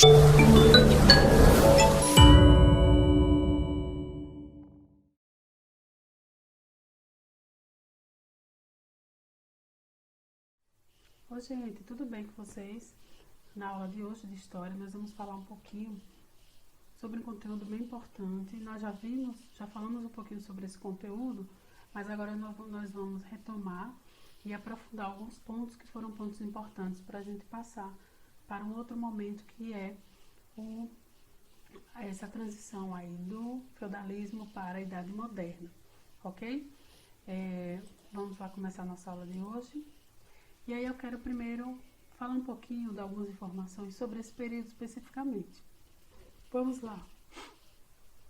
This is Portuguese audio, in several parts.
Oi gente, tudo bem com vocês? Na aula de hoje de História nós vamos falar um pouquinho sobre um conteúdo bem importante. Nós já falamos um pouquinho sobre esse conteúdo, mas agora nós vamos retomar e aprofundar alguns pontos que foram pontos importantes para a gente passar para um outro momento que é essa transição aí do feudalismo para a Idade Moderna, ok? Vamos lá começar a nossa aula de hoje. E aí eu quero primeiro falar um pouquinho de algumas informações sobre esse período especificamente. Vamos lá.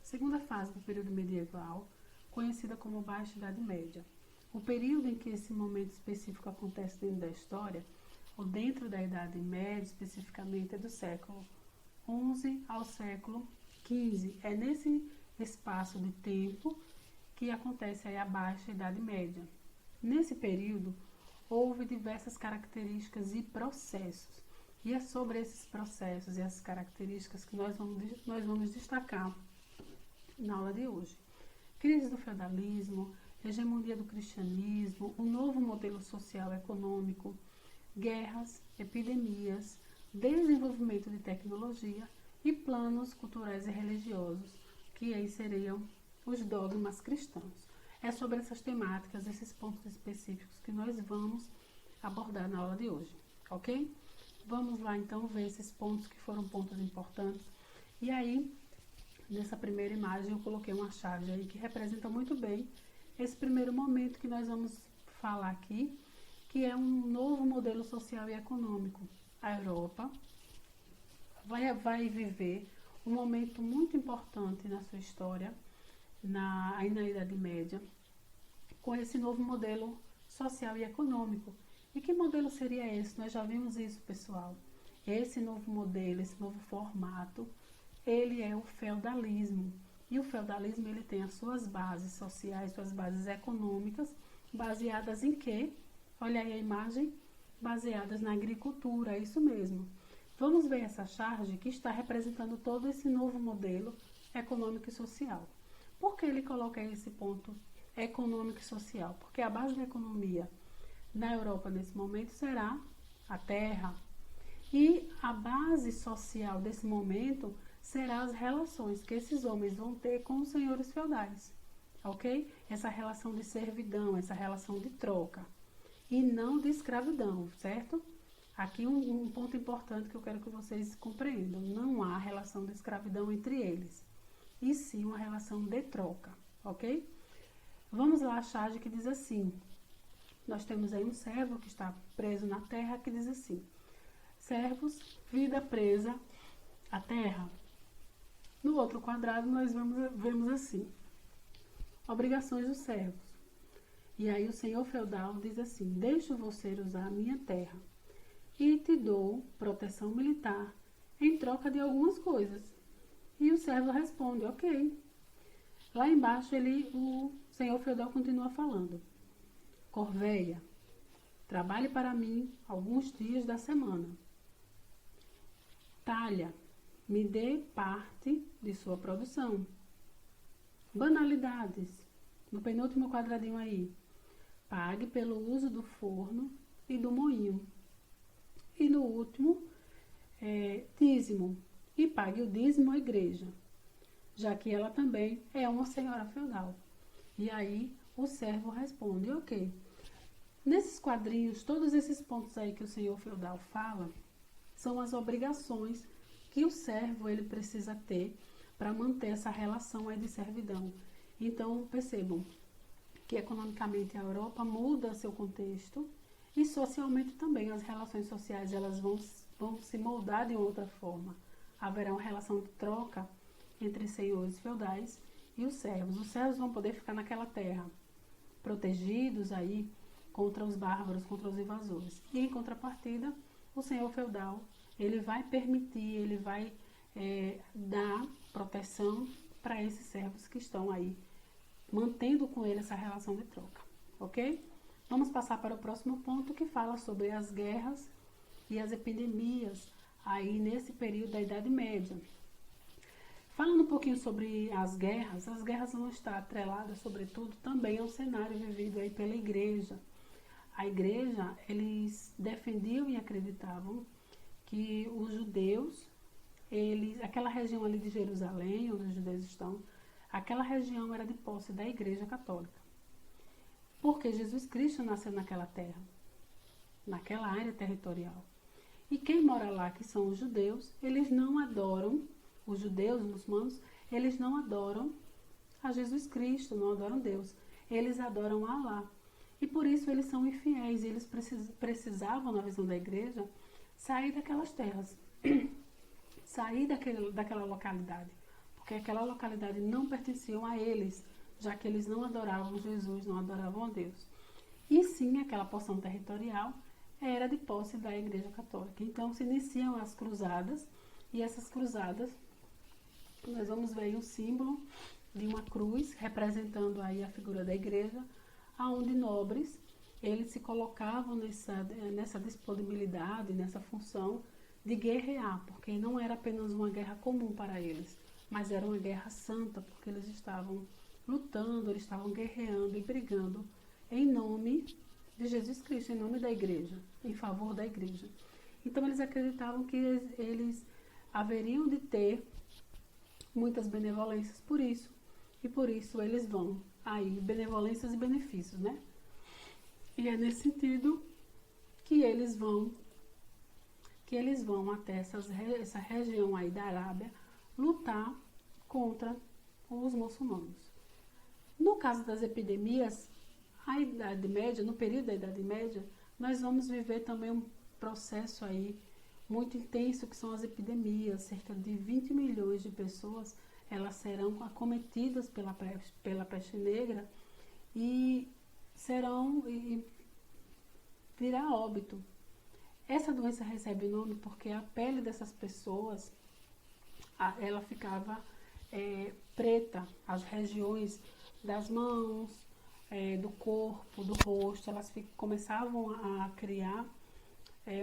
Segunda fase do período medieval, conhecida como Baixa Idade Média. O período em que esse momento específico acontece dentro da história, ou dentro da Idade Média especificamente, é do século XI ao século XV. É nesse espaço de tempo que acontece aí a Baixa Idade Média. Nesse período, houve diversas características e processos. E é sobre esses processos e essas características que nós vamos destacar na aula de hoje. Crise do feudalismo, hegemonia do cristianismo, um novo modelo social e econômico, guerras, epidemias, desenvolvimento de tecnologia e planos culturais e religiosos, que aí seriam os dogmas cristãos. É sobre essas temáticas, esses pontos específicos que nós vamos abordar na aula de hoje, ok? Vamos lá então ver esses pontos que foram pontos importantes. E aí, nessa primeira imagem eu coloquei uma charge aí que representa muito bem esse primeiro momento que nós vamos falar aqui, que é um novo modelo social e econômico. A Europa vai viver um momento muito importante na sua história, aí na Idade Média, com esse novo modelo social e econômico. E que modelo seria esse? Nós já vimos isso, pessoal. Esse novo modelo, esse novo formato, ele é o feudalismo. E o feudalismo, ele tem as suas bases sociais, suas bases econômicas, baseadas em quê? Olha aí a imagem, baseadas na agricultura, é isso mesmo. Vamos ver essa charge que está representando todo esse novo modelo econômico e social. Por que ele coloca esse ponto econômico e social? Porque a base da economia na Europa nesse momento será a terra. E a base social desse momento será as relações que esses homens vão ter com os senhores feudais, ok? Essa relação de servidão, essa relação de troca e não de escravidão, certo? Aqui um ponto importante que eu quero que vocês compreendam: não há relação de escravidão entre eles, e sim uma relação de troca, ok? Vamos lá, a charge que diz assim: nós temos aí um servo que está preso na terra, que diz assim: servos, vida presa à terra. No outro quadrado nós vemos assim: obrigações dos servos. E aí o senhor feudal diz assim: deixo você usar a minha terra e te dou proteção militar em troca de algumas coisas. E o servo responde: ok. Lá embaixo o senhor feudal continua falando: Corvéia, trabalhe para mim alguns dias da semana. Talha, me dê parte de sua produção. Banalidades, no penúltimo quadradinho aí: pague pelo uso do forno e do moinho. E no último, dízimo, e pague o dízimo à igreja, já que ela também é uma senhora feudal. E aí o servo responde: ok. Nesses quadrinhos, todos esses pontos aí que o senhor feudal fala são as obrigações que o servo ele precisa ter para manter essa relação aí de servidão. Então, percebam que economicamente a Europa muda seu contexto e socialmente também as relações sociais elas vão se moldar de outra forma. Haverá uma relação de troca entre senhores feudais e os servos. Os servos vão poder ficar naquela terra, protegidos aí contra os bárbaros, contra os invasores. E em contrapartida, o senhor feudal, ele vai permitir, ele vai dar proteção para esses servos que estão aí, mantendo com ele essa relação de troca, ok? Vamos passar para o próximo ponto, que fala sobre as guerras e as epidemias aí nesse período da Idade Média. Falando um pouquinho sobre as guerras vão estar atreladas, sobretudo, também ao cenário vivido aí pela igreja. A igreja, eles defendiam e acreditavam que os judeus, aquela região ali de Jerusalém, onde os judeus estão, aquela região era de posse da Igreja Católica. Porque Jesus Cristo nasceu naquela terra, naquela área territorial. E quem mora lá, que são os judeus, eles não adoram, os judeus, os muçulmanos, eles não adoram a Jesus Cristo, não adoram Deus. Eles adoram Alá. E por isso eles são infiéis, e eles precisavam, na visão da igreja, sair daquelas terras, sair daquela localidade, porque aquela localidade não pertencia a eles, já que eles não adoravam Jesus, não adoravam a Deus. E sim, aquela porção territorial era de posse da Igreja Católica. Então se iniciam as cruzadas, e essas cruzadas, nós vamos ver aí um símbolo de uma cruz, representando aí a figura da igreja, onde nobres, eles se colocavam nessa disponibilidade, nessa função de guerrear, porque não era apenas uma guerra comum para eles, mas era uma guerra santa, porque eles estavam lutando, eles estavam guerreando e brigando em nome de Jesus Cristo, em nome da igreja, em favor da igreja. Então eles acreditavam que eles haveriam de ter muitas benevolências por isso, e por isso eles vão aí, benevolências e benefícios, né? E é nesse sentido que eles vão até essa região aí da Arábia lutar contra os muçulmanos. No caso das epidemias, a Idade Média, no período da Idade Média, nós vamos viver também um processo aí muito intenso, que são as epidemias. Cerca de 20 milhões de pessoas, elas serão acometidas pela peste negra e virá óbito. Essa doença recebe o nome porque a pele dessas pessoas, ela ficava preta, as regiões das mãos, do corpo, do rosto, elas começavam a criar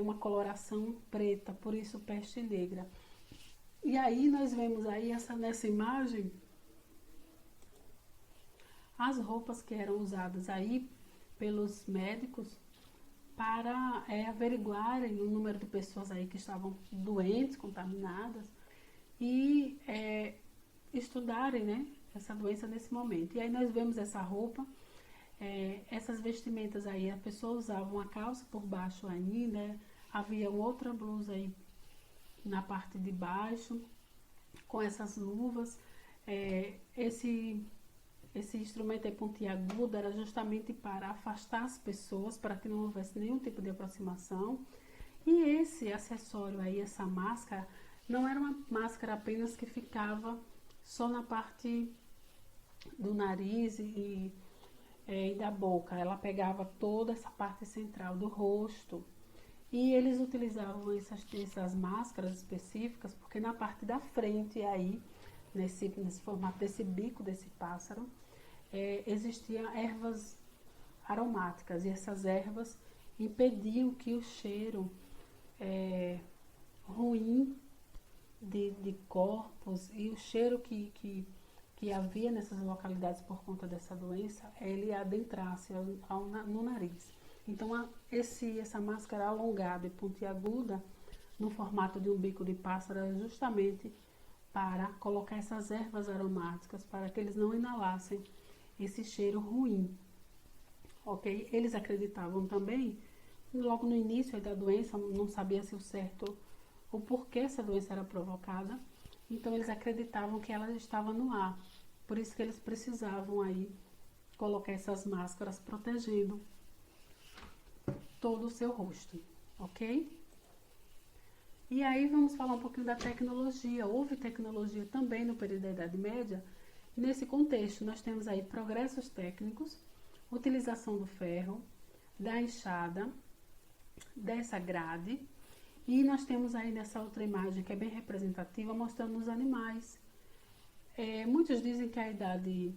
uma coloração preta, por isso peste negra. E aí nós vemos aí nessa imagem as roupas que eram usadas aí pelos médicos para averiguarem o número de pessoas aí que estavam doentes, contaminadas, e estudarem, né, essa doença nesse momento. E aí nós vemos essa roupa, essas vestimentas aí, a pessoa usava uma calça por baixo aí, né, havia outra blusa aí na parte de baixo, com essas luvas. Esse instrumento aí pontiagudo era justamente para afastar as pessoas, para que não houvesse nenhum tipo de aproximação. E esse acessório aí, essa máscara, não era uma máscara apenas que ficava só na parte do nariz e da boca. Ela pegava toda essa parte central do rosto. E eles utilizavam essas máscaras específicas porque na parte da frente aí, nesse formato desse bico desse pássaro, existiam ervas aromáticas, e essas ervas impediam que o cheiro ruim de corpos e o cheiro que havia nessas localidades por conta dessa doença, ele adentrasse no nariz. Então essa máscara alongada e pontiaguda no formato de um bico de pássaro é justamente para colocar essas ervas aromáticas, para que eles não inalassem esse cheiro ruim, ok? Eles acreditavam também, logo no início da doença, não sabia-se o certo o porquê essa doença era provocada, então eles acreditavam que ela estava no ar, por isso que eles precisavam aí colocar essas máscaras protegendo todo o seu rosto, ok? E aí vamos falar um pouquinho da tecnologia. Houve tecnologia também no período da Idade Média. Nesse contexto, nós temos aí progressos técnicos, utilização do ferro, da enxada, dessa grade, e nós temos aí nessa outra imagem, que é bem representativa, mostrando os animais. Muitos dizem que a Idade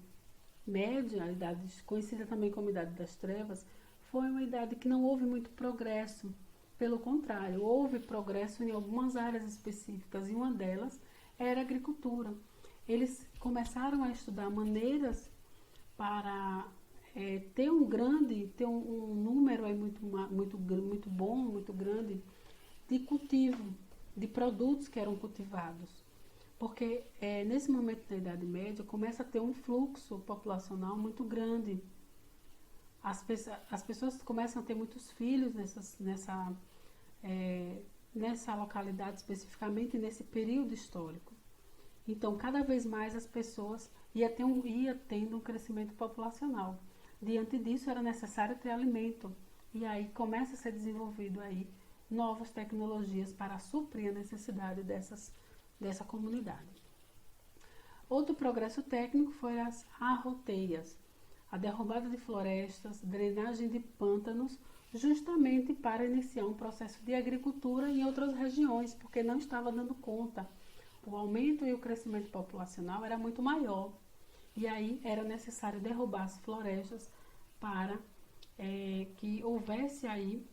Média, a idade conhecida também como Idade das Trevas, foi uma idade que não houve muito progresso, pelo contrário, houve progresso em algumas áreas específicas e uma delas era a agricultura. Eles começaram a estudar maneiras para ter um número aí muito bom, muito grande de cultivo, de produtos que eram cultivados. Porque nesse momento da Idade Média começa a ter um fluxo populacional muito grande. As pessoas começam a ter muitos filhos nessa localidade, especificamente nesse período histórico. Então, cada vez mais as pessoas ia tendo um crescimento populacional. Diante disso, era necessário ter alimento. E aí começa a ser desenvolvido aí novas tecnologias para suprir a necessidade dessa comunidade. Outro progresso técnico foi as arroteias, a derrubada de florestas, drenagem de pântanos, justamente para iniciar um processo de agricultura em outras regiões, porque não estava dando conta. O aumento e o crescimento populacional era muito maior. E aí era necessário derrubar as florestas para que houvesse aí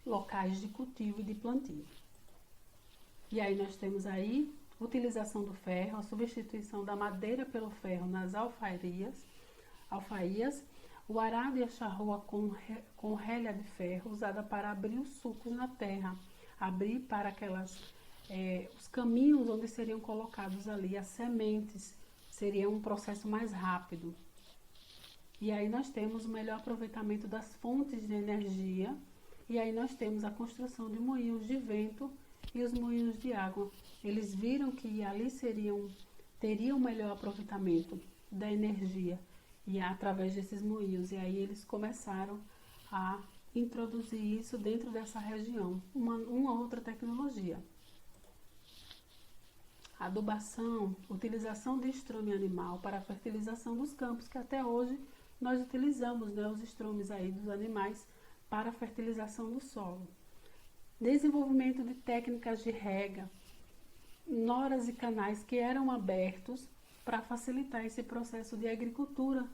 locais de cultivo e de plantio. E aí nós temos aí utilização do ferro, a substituição da madeira pelo ferro nas alfaias, o arado e a charrua com relha de ferro usada para abrir os sulcos na terra, abrir para os caminhos onde seriam colocados ali as sementes, seria um processo mais rápido. E aí nós temos o melhor aproveitamento das fontes de energia, e aí nós temos a construção de moinhos de vento e os moinhos de água. Eles viram que ali teriam melhor aproveitamento da energia e através desses moinhos. E aí eles começaram a introduzir isso dentro dessa região, uma outra tecnologia. Adubação, utilização de estrume animal para a fertilização dos campos, que até hoje nós utilizamos, né, os estrumes aí dos animais para a fertilização do solo. Desenvolvimento de técnicas de rega, noras e canais que eram abertos para facilitar esse processo de agricultura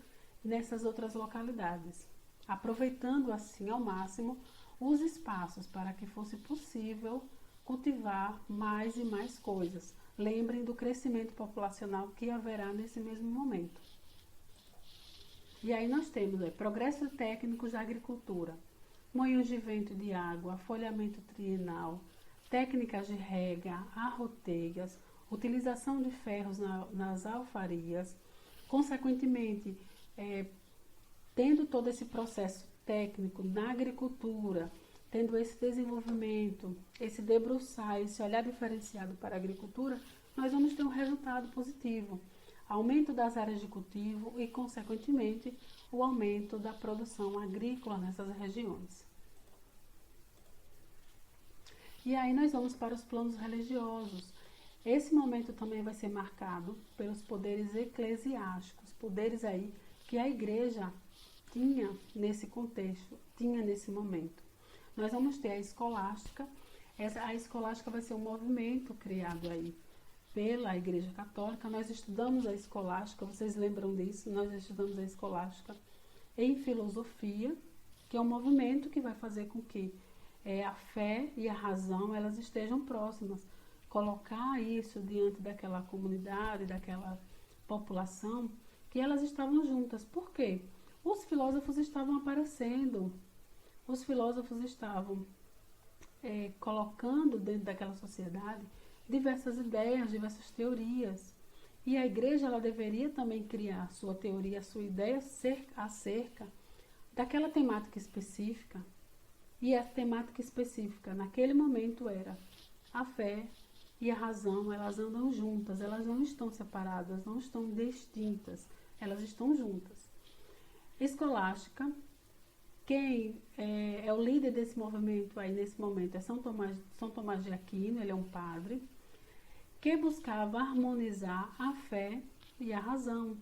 nessas outras localidades, aproveitando assim ao máximo os espaços para que fosse possível cultivar mais e mais coisas. Lembrem do crescimento populacional que haverá nesse mesmo momento. E aí nós temos progressos técnicos da agricultura, moinhos de vento e de água, folhamento trienal, técnicas de rega, arroteias, utilização de ferros nas alfarias, consequentemente, tendo todo esse processo técnico na agricultura, tendo esse desenvolvimento, esse debruçar, esse olhar diferenciado para a agricultura, nós vamos ter um resultado positivo. Aumento das áreas de cultivo e, consequentemente, o aumento da produção agrícola nessas regiões. E aí nós vamos para os planos religiosos. Esse momento também vai ser marcado pelos poderes eclesiásticos, poderes aí que a igreja tinha nesse contexto, tinha nesse momento. Nós vamos ter a escolástica. A escolástica vai ser um movimento criado aí pela Igreja Católica. Nós estudamos a escolástica, vocês lembram disso? Nós estudamos a escolástica em filosofia, que é um movimento que vai fazer com que a fé e a razão elas estejam próximas. Colocar isso diante daquela comunidade, daquela população, que elas estavam juntas. Por quê? Os filósofos estavam aparecendo, os filósofos estavam colocando dentro daquela sociedade diversas ideias, diversas teorias. E a igreja ela deveria também criar sua teoria, sua ideia acerca daquela temática específica. E a temática específica naquele momento era a fé e a razão, elas andam juntas, elas não estão separadas, não estão distintas, elas estão juntas. Escolástica, quem é o líder desse movimento aí nesse momento é São Tomás de Aquino, ele é um padre, que buscava harmonizar a fé e a razão.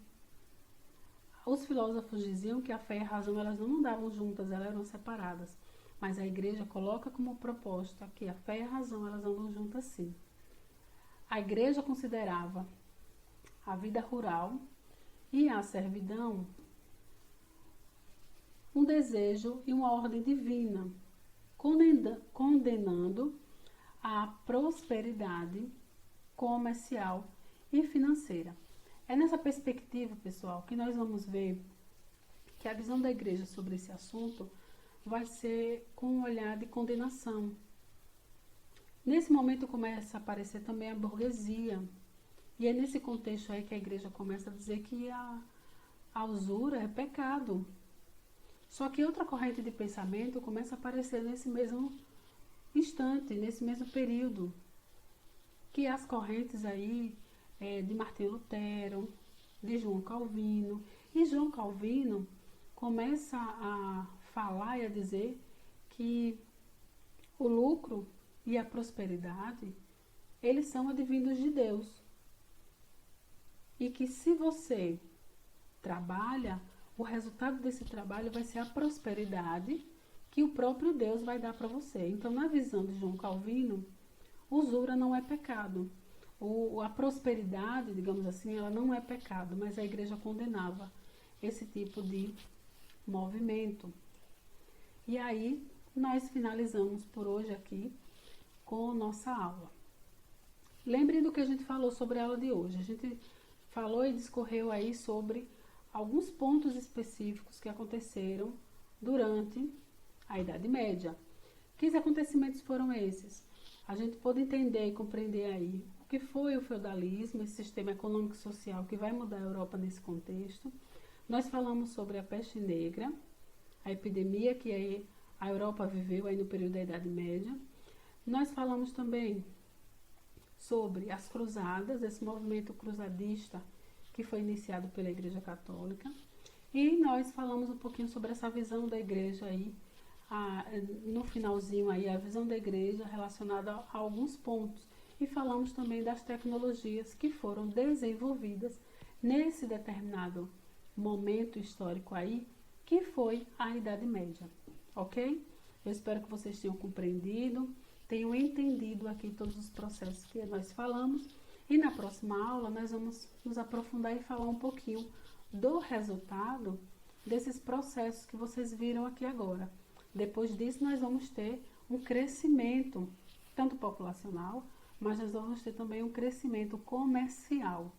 Os filósofos diziam que a fé e a razão elas não andavam juntas, elas eram separadas. Mas a igreja coloca como proposta que a fé e a razão elas andam juntas sim. A igreja considerava a vida rural e a servidão um desejo e uma ordem divina, condenando a prosperidade comercial e financeira. É nessa perspectiva, pessoal, que nós vamos ver que a visão da igreja sobre esse assunto vai ser com um olhar de condenação. Nesse momento começa a aparecer também a burguesia. E é nesse contexto aí que a igreja começa a dizer que a usura é pecado. Só que outra corrente de pensamento começa a aparecer nesse mesmo instante, nesse mesmo período. Que as correntes aí de Martinho Lutero, de João Calvino. E João Calvino começa a falar e a dizer que o lucro e a prosperidade, eles são advindos de Deus. E que se você trabalha, o resultado desse trabalho vai ser a prosperidade que o próprio Deus vai dar para você. Então, na visão de João Calvino, usura não é pecado. A prosperidade, digamos assim, ela não é pecado, mas a igreja condenava esse tipo de movimento. E aí, nós finalizamos por hoje aqui com nossa aula. Lembrem do que a gente falou sobre a aula de hoje. A gente falou e discorreu aí sobre alguns pontos específicos que aconteceram durante a Idade Média. Que acontecimentos foram esses? A gente pôde entender e compreender aí o que foi o feudalismo, esse sistema econômico e social que vai mudar a Europa nesse contexto. Nós falamos sobre a peste negra, a epidemia que aí a Europa viveu aí no período da Idade Média. Nós falamos também sobre as cruzadas, esse movimento cruzadista que foi iniciado pela Igreja Católica. E nós falamos um pouquinho sobre essa visão da igreja aí, no finalzinho aí, a visão da igreja relacionada a alguns pontos. E falamos também das tecnologias que foram desenvolvidas nesse determinado momento histórico aí, que foi a Idade Média, ok? Eu espero que vocês tenham compreendido, tenham entendido aqui todos os processos que nós falamos. E na próxima aula nós vamos nos aprofundar e falar um pouquinho do resultado desses processos que vocês viram aqui agora. Depois disso nós vamos ter um crescimento, tanto populacional, mas nós vamos ter também um crescimento comercial,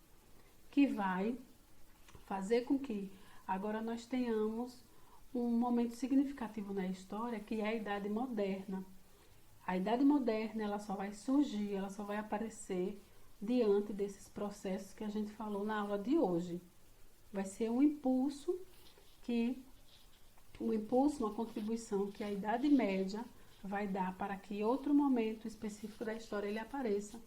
que vai fazer com que agora nós tenhamos um momento significativo na história, que é a Idade Moderna. A Idade Moderna, ela só vai surgir, ela só vai aparecer diante desses processos que a gente falou na aula de hoje. Vai ser um impulso, uma contribuição que a Idade Média vai dar para que outro momento específico da história ele apareça,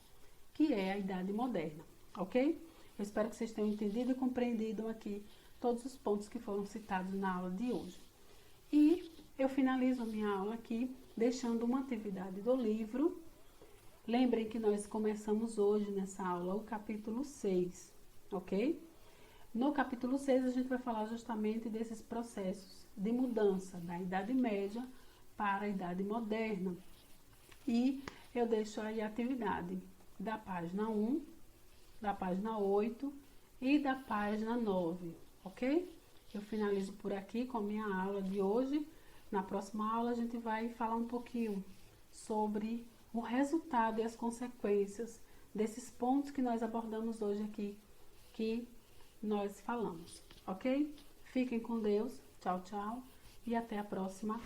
que é a Idade Moderna, ok? Eu espero que vocês tenham entendido e compreendido aqui todos os pontos que foram citados na aula de hoje. E eu finalizo a minha aula aqui deixando uma atividade do livro. Lembrem que nós começamos hoje nessa aula o capítulo 6, ok? No capítulo 6 a gente vai falar justamente desses processos de mudança da Idade Média para a Idade Moderna. E eu deixo aí a atividade da página 1, da página 8 e da página 9, ok? Eu finalizo por aqui com a minha aula de hoje. Na próxima aula a gente vai falar um pouquinho sobre o resultado e as consequências desses pontos que nós abordamos hoje aqui, que nós falamos, ok? Fiquem com Deus, tchau, tchau, e até a próxima.